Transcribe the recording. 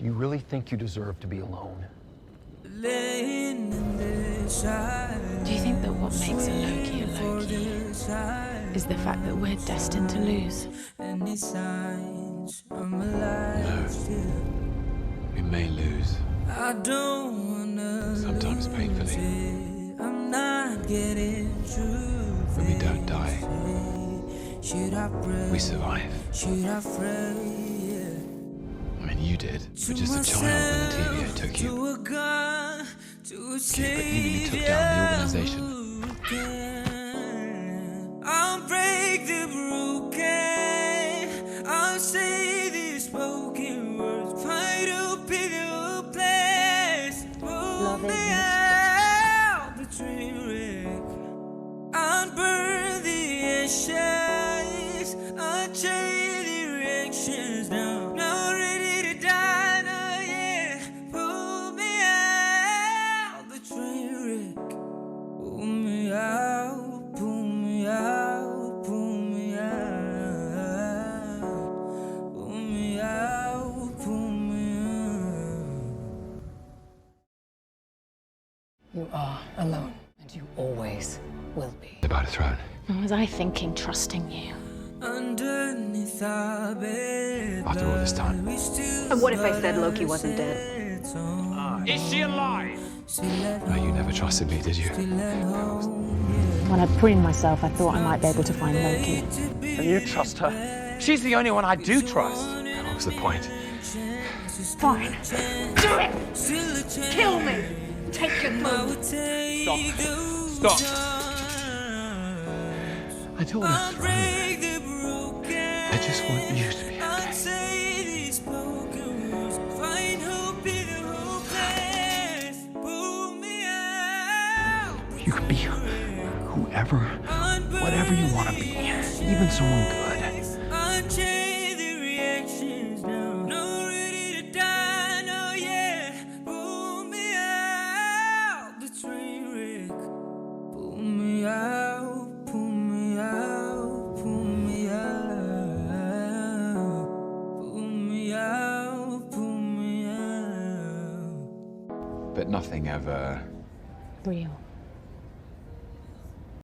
you really think you deserve to be alone? Do you think that what makes a Loki is the fact that we're destined to lose? No. We may lose. Sometimes painfully. But we don't die. We survive. I mean, you did. You were just a child when the TVA took you. Okay, but even you took down the organization. I'll break the broken. I'll say these spoken words. Fight up in your place. Love is The train wreck. I'll burn the ashes. I'll change directions now. Not ready to die, not yet. Pull me out the train wreck. Pull me out, pull me out, pull me out. Pull me out, pull me out. You are alone, and you always will be. About a throne. What was I thinking, trusting you? Underneath our bed. After all this time. And what if I said Loki wasn't dead? Is she alive? No, you never trusted me, did you? When I pruned myself, I thought I might be able to find Loki. And you trust her? She's the only one I do trust. What was the point? Fine. Do it! Kill me! Take your throat! Stop. I don't want a throne. I just want you to be okay. You can be whoever, whatever you want to be, even someone good. But nothing ever... Real.